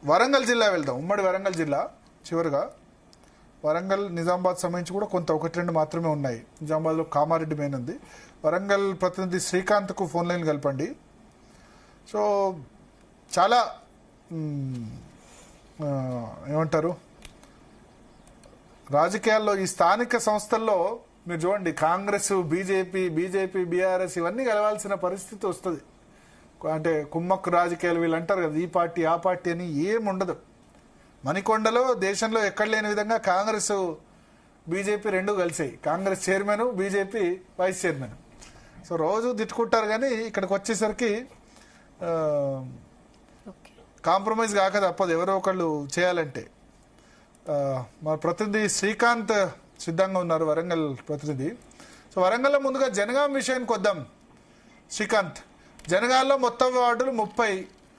వరంగల్ జిల్లా వెళ్దాం. ఉమ్మడి వరంగల్ జిల్లా చివరిగా వరంగల్ నిజామాబాద్ సంబంధించి కూడా కొంత ఒకటి రెండు మాత్రమే ఉన్నాయి. నిజామాబాద్లో కామారెడ్డి మెయిన్ ఉంది. వరంగల్ ప్రతినిధి శ్రీకాంత్కు ఫోన్ లైన్ కలపండి. సో చాలా ఏమంటారు రాజకీయాల్లో ఈ స్థానిక సంస్థల్లో మీరు చూడండి, కాంగ్రెస్ బీజేపీ బీఆర్ఎస్ ఇవన్నీ కలవాల్సిన పరిస్థితి వస్తుంది. అంటే కుమ్మక్కు రాజకీయాలు వీళ్ళు అంటారు కదా, ఈ పార్టీ ఆ పార్టీ అని ఏం ఉండదు. మణికొండలో దేశంలో ఎక్కడ లేని విధంగా కాంగ్రెస్ బీజేపీ రెండు కలిసాయి. Congress chairman, BJP vice chairman. So రోజు తిట్టుకుంటారు, కానీ ఇక్కడికి వచ్చేసరికి కాంప్రమైజ్ కాక తప్పదు ఎవరో ఒకళ్ళు చేయాలంటే. మా ప్రతినిధి శ్రీకాంత్ సిద్ధంగా ఉన్నారు, వరంగల్ ప్రతినిధి. సో వరంగల్లో ముందుగా జనగాం విషయానికి వద్దాం. శ్రీకాంత్, జనగాల్లో మొత్తం వార్డులు 30,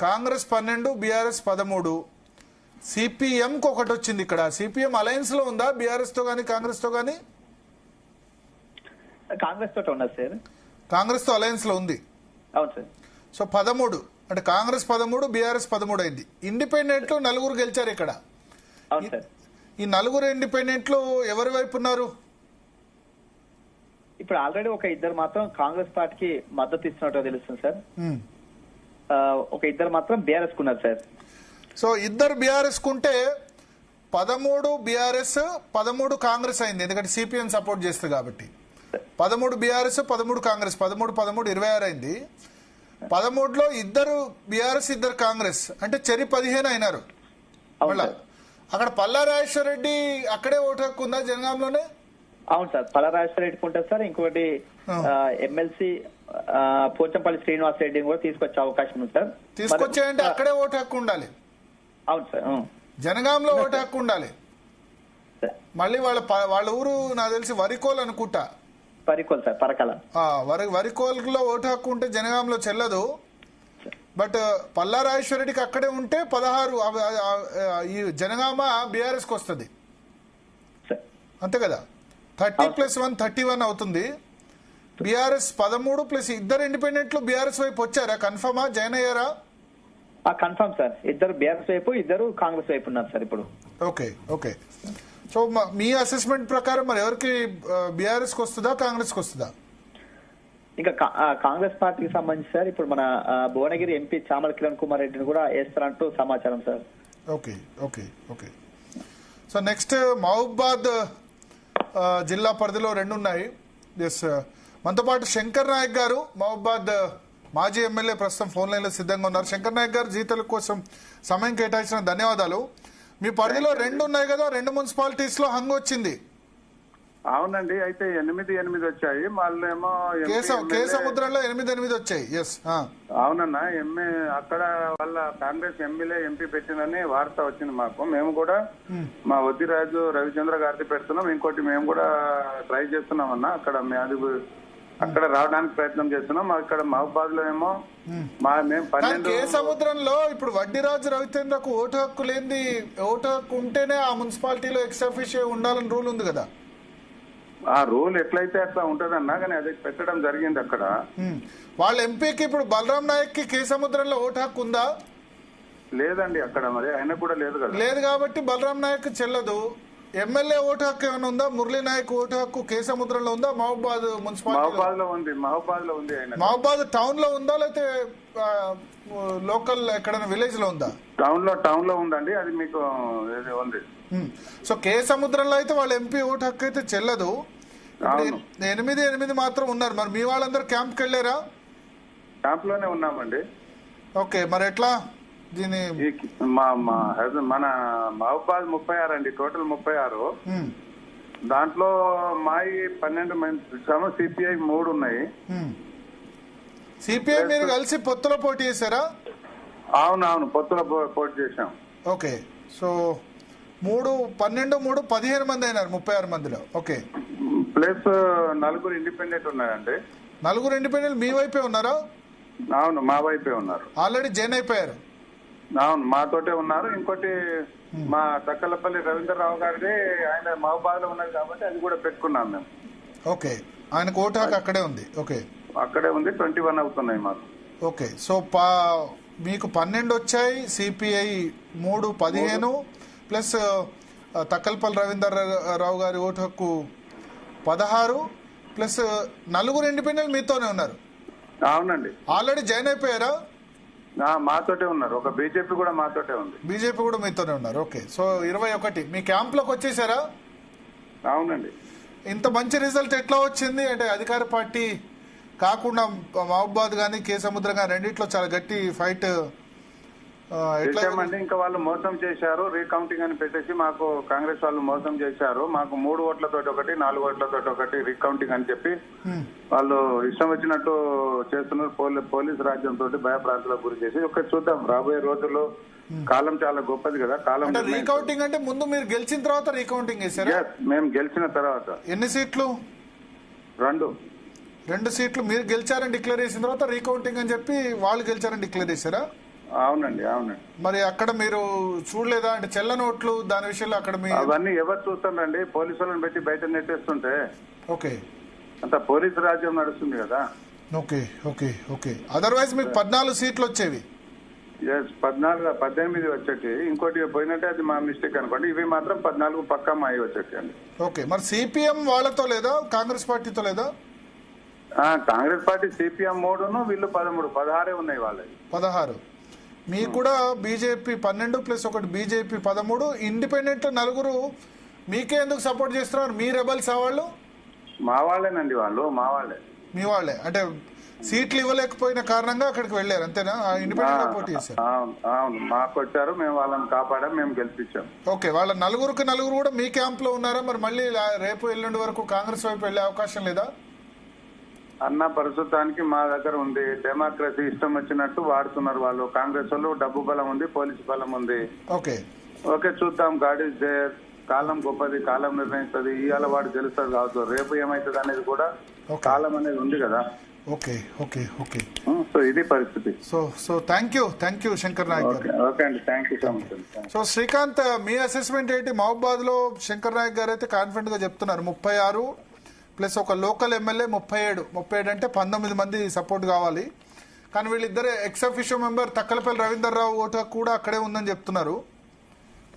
కాంగ్రెస్ 12, బీఆర్ఎస్ 13. సిపిఎంకి ఒకటి వచ్చింది. ఇక్కడ సిపిఎం అలయన్స్ లో ఉందా బీఆర్ఎస్ తో గానీ కాంగ్రెస్ తో గానీ? కాంగ్రెస్ తోటి ఉన్నది సార్. కాంగ్రెస్ తో అలయన్స్ లో ఉంది. అవును సార్. సో 13 అంటే కాంగ్రెస్ 13, బీఆర్ఎస్ 13 అయింది. ఇండిపెండెంట్లు 4 గెలిచారు ఇక్కడ. అవును సార్. ఈ 4 ఇండిపెండెంట్లు ఎవరి వైపు ఉన్నారు? ఇప్పుడు ఆల్రెడీ ఒక ఇద్దరు మాత్రం కాంగ్రెస్ పార్టీకి మద్దతు ఇస్తున్నట్టు తెలుస్తుంది సార్. ఒక ఇద్దరు మాత్రం బీఆర్ఎస్ కున్నారు సార్. సో ఇద్దరు బీఆర్ఎస్ కుంటే 13 బీఆర్ఎస్ 13 కాంగ్రెస్ అయింది, ఎందుకంటే సిపిఎం సపోర్ట్ చేస్తుంది కాబట్టి. 13 బీఆర్ఎస్ 13 కాంగ్రెస్, 13 26 అయింది. 13లో ఇద్దరు బీఆర్ఎస్ ఇద్దరు కాంగ్రెస్ అంటే చెరి 15 అయినారు. మళ్ళా అక్కడ పల్లా రాజేశ్వర రెడ్డి అక్కడే ఓటు హక్కు ఉందా జనగాంలోనే? అవును సార్, పల్లా రాజేశ్వర రెడ్డి ఉంటారు సార్. ఇంకొకటి ఎమ్మెల్సీ పోచంపల్లి శ్రీనివాస్ రెడ్డిని కూడా తీసుకొచ్చే అవకాశం ఉంది సార్. తీసుకొచ్చాయంటే అక్కడే ఓటు హక్కు ఉండాలి. అవును సార్, జనగాంలో ఓటు హక్కు ఉండాలి. మళ్ళీ వాళ్ళ ఊరు నాకు తెలిసి వరికోల్ అనుకుంటా. వరికోల్ సార్, పరకాల. వరికోల్లో ఓటు హక్కు ఉంటే జనగాంలో చెల్లదు. బట్ పల్లా రాజేశ్వర రెడ్డికి అక్కడే ఉంటే 16 ఈ జనగామ బీఆర్ఎస్ కి వస్తుంది అంతే కదా. 30+1 31 అవుతుంది. బీఆర్ఎస్ 13 ప్లస్ ఇద్దరు ఇండిపెండెంట్లు బీఆర్ఎస్ వైపు వచ్చారా? కన్ఫర్మా జాయిన్ అయ్యారా? కన్ఫర్మ్ సార్, ఇద్దరు బీఆర్ఎస్ వైపు ఇద్దరు కాంగ్రెస్ వైపు ఉన్నారు సార్ ఇప్పుడు. ఓకే. సో మీ అసెస్మెంట్ ప్రకారం మరి ఎవరికి బీఆర్ఎస్ కి వస్తుందా కాంగ్రెస్ కి వస్తుందా? ఇంకా కాంగ్రెస్ పార్టీకి సంబంధించి సార్ ఇప్పుడు మన భువనగిరి ఎంపీ చామల కిరణ్ కుమార్ రెడ్డిని కూడా వేస్తారంటూ సమాచారం sir. Okay. So next Mahabubabad జిల్లా పరిధిలో 2 ఉన్నాయి. ఎస్, మనతో పాటు శంకర్ నాయక్ గారు మహబూబాద్ మాజీ ఎమ్మెల్యే ప్రస్తుతం ఫోన్ లైన్ లో సిద్ధంగా ఉన్నారు. శంకర్ నాయక్ గారు, జీతాల కోసం సమయం కేటాయించిన ధన్యవాదాలు. మీ పరిధిలో 2 ఉన్నాయి కదా, 2 మున్సిపాలిటీస్ లో హంగ్ వచ్చింది. అవునండి, అయితే 8 వచ్చాయి. వాళ్ళేమో కేసముద్రంలో 8 వచ్చాయి. ఎస్ అవునన్నా, అక్కడ వాళ్ళ కాంగ్రెస్ ఎమ్మెల్యే ఎంపీ పెట్టిందని వార్త వచ్చింది మాకు. మేము కూడా మా వద్దిరాజు రవిచంద్ర గారిది పెడుతున్నాం. ఇంకోటి మేము కూడా ట్రై చేస్తున్నాం అన్న. అక్కడ రావడానికి ప్రయత్నం చేస్తున్నాం. ఇక్కడ మహబూబాద్ లో ఏమో మేము 12. కేసముద్రంలో ఇప్పుడు వడ్డీరాజు రవిచంద్రకు ఓటు హక్కు లేని, ఓటు హక్కు ఉంటేనే ఆ మున్సిపాలిటీలో ఎక్స్ అఫీషియో ఉండాలని రూల్ ఉంది కదా. ఆ రూల్ ఎట్లయితే అట్లా ఉంటదన్నా, కానీ అది పెట్టడం జరిగింది అక్కడ. వాళ్ళ ఎంపీకి ఇప్పుడు బలరాం నాయక్ కి కేసముద్రంలో ఓటు హక్కు ఉందా? లేదండి, అక్కడ మరి ఆయన కూడా లేదు కదా. లేదు కాబట్టి బలరాం నాయక్ చెల్లదు. ఎమ్మెల్యే ఓటు హక్కు ఏమైనా ఉందా? మురళీ నాయక్ ఓటు హక్కు కేసముద్రంలో ఉందా? మహబూబాద్ మున్సిపాలిటీ మహబూబాద్ లో ఉంది. ఆయన మహబూబాద్ టౌన్ లో ఉందా లేకపోతే లోకల్ ఎక్కడైనా విలేజ్ లో ఉందా? టౌన్ లో ఉందండి, అది మీకు ఉంది. సో కేసముద్రంలో అయితే వాళ్ళ ఎంపీ ఓటు హక్కు అయితే చెల్లదు. 8 మాత్రం ఉన్నారు. మరి మీ వాళ్ళందరూ క్యాంప్కి వెళ్ళారా? క్యాంప్ లోనే ఉన్నామండి. ఓకే, మరి ఎట్లా దీని మన మహబూబాద్ 36 అండి, టోటల్ 36. దాంట్లో మాయి 12 మంది, సిపిఐ 3 ఉన్నాయి. సిపిఐ మీరు కలిసి పొత్తులో పోటీ చేశారా? అవునవును, పొత్తులో పోటీ చేశాం. ఓకే, సో 3, 12, 3, 15 మంది అయినారు 36 మందిలో. ఓకే, ప్లస్ 4 ఇండిపెండెంట్ ఉన్నారండి. 4 ఇండిపెండెంట్ మీ వైపే ఉన్నారా? అవును, మా వైపే ఉన్నారు. ఆల్రెడీ జాయిన్ అయిపోయారు. అవును, మాతోటే ఉన్నారు. ఇంకోటి మా దక్కలపల్లి రవీంద్రరావు గారిది, ఆయన మహబూబాద్ లో ఉన్నది కాబట్టి అది కూడా పెట్టుకున్నాం మేము. ఓకే, ఆయనకు ఓటు హక్కు అక్కడే ఉంది. ఓకే, అక్కడే ఉంది. 21 అవుతున్నాయి మాకు. ఓకే, సో మీకు 12 వచ్చాయి, సిపిఐ 3 15 ప్లస్ తక్కల్పల్లి రవీందర్ రావు గారి ఓటు హక్కు 16 ప్లస్ 4 ఇండిపెండెంట్ మీతోనే ఉన్నారు. అవునండి, ఆల్రెడీ జాయిన్ అయిపోయారా? మాతోటే ఉన్నారు. ఒక బీజేపీ కూడా మాతోటే ఉంది. బీజేపీ కూడా మీతోనే ఉన్నారు. ఓకే, సో 21 మీ క్యాంప్ లోకి వచ్చేసారా? అవునండి. ఇంత మంచి రిజల్ట్ ఎట్లా వచ్చింది? అంటే అధికార పార్టీ కాకుండా మహబూబాద్ గానీ కే సముద్రం గానీ రెండిట్లో చాలా గట్టి ఫైట్ చేశామండి. ఇంకా వాళ్ళు మోసం చేశారు, రీకౌంటింగ్ అని పెట్టేసి మాకు కాంగ్రెస్ వాళ్ళు మోసం చేశారు. మాకు 3 ఓట్లతోటి ఒకటి, 4 ఓట్లతోటి ఒకటి రీకౌంటింగ్ అని చెప్పి వాళ్ళు ఇష్టం వచ్చినట్టు చేస్తున్నారు. పోలీస్ రాజ్యంతో భయప్రాంతాలకు గురి చేసి ఒక చూద్దాం రాబోయే రోజుల్లో. కాలం చాలా గొప్పది కదా. కాలం రీకౌంటింగ్ అంటే ముందు మీరు గెలిచిన తర్వాత రీకౌంటింగ్ చేశారా? మేము గెలిచిన తర్వాత. ఎన్ని సీట్లు? 2 సీట్లు మీరు గెలిచారని డిక్లేర్ చేసిన తర్వాత రీకౌంటింగ్ అని చెప్పి వాళ్ళు గెలిచారని డిక్లేర్ చేశారా? అవునండి, అవునండి. మరి అక్కడ మీరు చూడలేదా? అంటే చెల్ల నోట్లు దాని విషయంలో అక్కడ అవన్నీ ఎవరు చూస్తారండి? పోలీసు వాళ్ళని పెట్టి బయట నెట్టేస్తుంటే. ఓకే, అంత పోలీసు రాజ్యం నడుస్తుంది కదా. ఓకే ఓకే ఓకే అదర్వైజ్ మీకు 14 సీట్లు వచ్చేవి. 18 వచ్చేటి. ఇంకోటి పోయినట్టే అది మా మిస్టేక్ అనుకోండి. ఇవి మాత్రం 14 పక్కా మాయి వచ్చేటి అండి. ఓకే, మరి సిపిఎం వాళ్ళతో లేదా? కాంగ్రెస్ పార్టీతో లేదా? కాంగ్రెస్ పార్టీ సిపిఎం 3 వీళ్ళు 13, 16 ఉన్నాయి వాళ్ళకి. 16. మీకు కూడా బీజేపీ 12 ప్లస్ 1 బీజేపీ 13, ఇండిపెండెంట్ 4. మీకే ఎందుకు సపోర్ట్ చేస్తున్నారు? మీ రెబల్స్ వాళ్ళు? మా వాళ్ళేనండి, వాళ్ళు మా వాళ్ళే. మీ వాళ్ళే అంటే సీట్లు ఇవ్వలేకపోయిన కారణంగా అక్కడికి వెళ్ళారు అంతేనా? ఇండిపెండెంట్ పోటీ చేశారు. అవును, మాకు వచ్చారు, మేము వాళ్ళని కాపాడాం, మేము గెలిపించాం. ఓకే, వాళ్ళ 4 కూడా మీ క్యాంప్ లో ఉన్నారా? మరి మళ్ళీ రేపు ఎల్లుండి వరకు కాంగ్రెస్ వైపు వెళ్లే అవకాశం లేదా? అన్న ప్రస్తుతానికి మా దగ్గర ఉంది. డెమోక్రసీ ఇష్టం వచ్చినట్టు వాడుతున్నారు వాళ్ళు. కాంగ్రెస్ వాళ్ళు డబ్బు బలం ఉంది, పోలీసు బలం ఉంది. ఓకే ఓకే, చూద్దాం. God is there. కాలం గొప్పది, కాలం నిర్ణయిస్తుంది. ఇవాళ వాడు గెలుస్తుంది కావచ్చు, రేపు ఏమైతుంది అనేది కూడా కాలం అనేది ఉంది కదా. ఓకే ఓకే ఓకే సో ఇది పరిస్థితి. So thank you Shankar Nayak garu. Okay అండి, thank you so much. So Srikanth, మీ అసెస్మెంట్ ఏంటి? మహబూబాద్ లో శంకర్ నాయక్ గారు అయితే కాన్ఫిడెంట్ గా చెప్తున్నారు 36 ప్లస్ ఒక లోకల్ ఎమ్మెల్యే 37 అంటే 19 మంది సపోర్ట్ కావాలి. కానీ వీళ్ళిద్దరే ex officio member Takkalapalli Ravinder Rao vote కూడా అక్కడే ఉందని చెప్తున్నారు.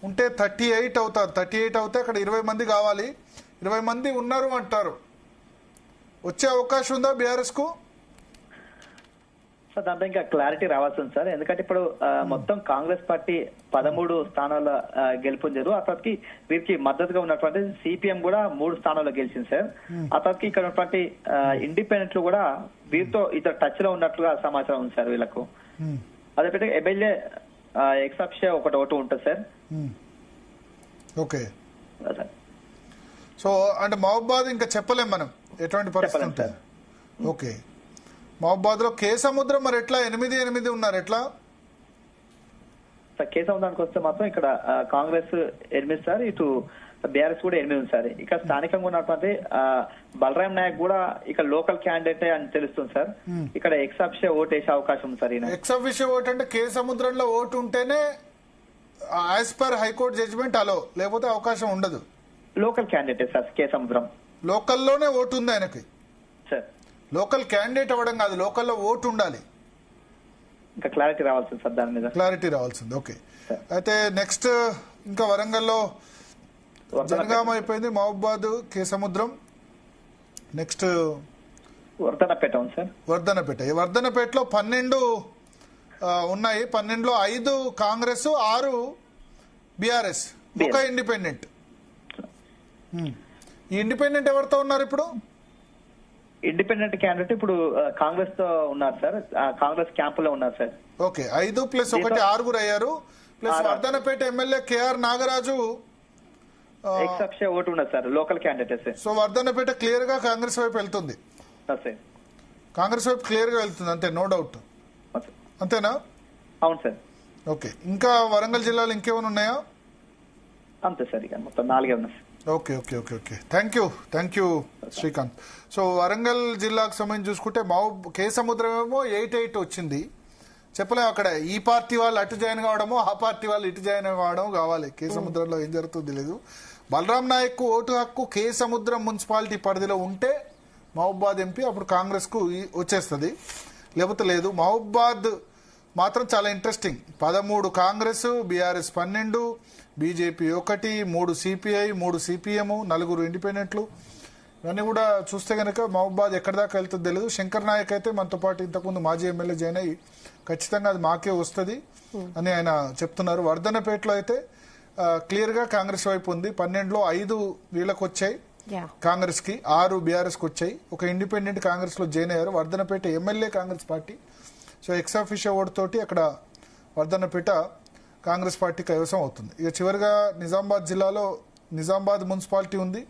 ఉంటే 38 అవుతారు. 38 అవుతే అక్కడ 20 మంది కావాలి. 20 మంది ఉన్నారు అంటారు. వచ్చే అవకాశం ఉందా బీఆర్ఎస్ కు? సార్ దాంట్లో ఇంకా క్లారిటీ రావాల్సి ఉంది సార్. ఎందుకంటే ఇప్పుడు మొత్తం కాంగ్రెస్ పార్టీ 13 స్థానాల గెలుపొందారు. ఆ తర్వాతకి వీరికి మద్దతుగా ఉన్నటువంటి సిపిఎం కూడా 3 స్థానాల్లో గెలిచింది సార్. ఆ తర్వాతకి ఇక్కడ ఉన్నటువంటి ఇండిపెండెంట్లు కూడా వీరితో ఇతర టచ్ లో ఉన్నట్లుగా సమాచారం ఉంది సార్ వీళ్ళకు. అదే పెట్టి ఎమ్మెల్యే ఎక్సెప్షన్ ఒకటి ఓటు ఉంటుంది సార్. ఓకే, సో అంటే మహబూబాద్ ఇంకా చెప్పలేం మనం ఎటువంటి పరిస్థితి ఉంటుంది. ఓకే, మహబూబాద్ లో కే సముద్రం మరి ఎట్లా? 8 ఉన్నారు ఎట్లా? సార్ కే సముద్రానికి వస్తే మాత్రం ఇక్కడ కాంగ్రెస్ 8 సార్, ఇటు బీఆర్ఎస్ కూడా 8 ఉంది సార్. ఇక్కడ స్థానికంగా ఉన్నటువంటి బలరాం నాయక్ కూడా ఇక్కడ లోకల్ క్యాండిడేట్ అని తెలుస్తుంది సార్. ఇక్కడ ఎక్సెప్షన్ ఓటు వేసే అవకాశం ఉంది సార్. ఎక్సెప్షన్ ఓటు అంటే కే సముద్రంలో ఓటు ఉంటేనే యాజ్ పర్ హైకోర్టు జడ్జిమెంట్ అలో, లేకపోతే అవకాశం ఉండదు. లోకల్ క్యాండిడేట్ సార్ కే సముద్రం. లోకల్లోనే ఓటు ఉంది ఆయనకి సార్. లోకల్ క్యాండిడేట్ అవ్వడం కాదు, లోకల్లో ఓటు ఉండాలి. ఇంకా క్లారిటీ రావాల్సింది సార్, దాని మీద క్లారిటీ రావాల్సింది. ఓకే, అయితే నెక్స్ట్ ఇంకా వరంగల్లో జనగామ అయిపోయింది, మహబూబాద్, కే సముద్రం. నెక్స్ట్ వర్ధనపేట ఉంది సార్. వర్ధనపేటలో 12 ఉన్నాయి. 12లో 5 కాంగ్రెస్, 6 బీఆర్ఎస్, 1 ఇండిపెండెంట్. ఈ ఇండిపెండెంట్ ఎవరితో ఉన్నారు ఇప్పుడు? ఇండిపెండెంట్ క్యాండిడేట్ ఇప్పుడు కాంగ్రెస్ తో ఉన్నారు సార్. కాంగ్రెస్ క్యాంప్ లో ఉన్నారు సార్. ఓకే, 5 ప్లస్ 1 6 అయ్యారు. Plus Vardhannapet MLA KR Nagaraju exception vote ఉన్నది sir, local candidate. So Vardhannapet clear గా కాంగ్రెస్ వైపు వెళ్తుంది. కాంగ్రెస్ వైపు క్లియర్ గా వెళ్తుంది అంతే, నో డౌట్. అంతేనా? అవును సార్. ఓకే, ఇంకా వరంగల్ జిల్లాలో ఇంకేమైనా ఉన్నాయా? అంతే సార్, ఇక మొత్తం 4 ఉన్నాయి. Okay okay okay okay thank you Srikanth. So Warangal జిల్లాకు సంబంధించి చూసుకుంటే కే సముద్రం ఏమో 8 వచ్చింది. చెప్పలేము అక్కడ ఈ పార్టీ వాళ్ళు అటు జాయిన్ కావడమో, ఆ పార్టీ వాళ్ళు ఇటు జాయిన్ కావడం కావాలి. కే సముద్రంలో ఏం జరుగుతుందో తెలియదు. బలరాం నాయక్ ఓటు హక్కు కే సముద్రం మున్సిపాలిటీ పరిధిలో ఉంటే మహబూబాద్ ఎంపీ అప్పుడు కాంగ్రెస్ కు వచ్చేస్తుంది, లేకపోతే లేదు. మహబూబాద్ మాత్రం చాలా interesting. 13 Congress, BRS 12, BJP 1, 3 CPI, 3 CPM, 4 ఇండిపెండెంట్లు. ఇవన్నీ కూడా చూస్తే కనుక మహబూబాద్ ఎక్కడి దాకా వెళ్తుందో తెలియదు. శంకర్ నాయక్ అయితే మనతో పాటు ఇంతకుముందు మాజీ ఎమ్మెల్యే జాయిన్ అయ్యి ఖచ్చితంగా అది మాకే వస్తుంది అని ఆయన చెప్తున్నారు. వర్ధన్నపేటలో అయితే క్లియర్ గా కాంగ్రెస్ వైపు ఉంది. 12లో 5 వీళ్ళకి వచ్చాయి కాంగ్రెస్ కి, 6 బీఆర్ఎస్ కి వచ్చాయి. ఒక ఇండిపెండెంట్ కాంగ్రెస్ లో జాయిన్ అయ్యారు. Wardhannapet MLA Congress party. So ex officio vote తోటి అక్కడ వర్ధన్నపేట కాంగ్రెస్ పార్టీ కైవసం అవుతుంది. ఇక చివరిగా నిజామాబాద్ జిల్లాలో నిజామాబాద్ మున్సిపాలిటీ ఉంది.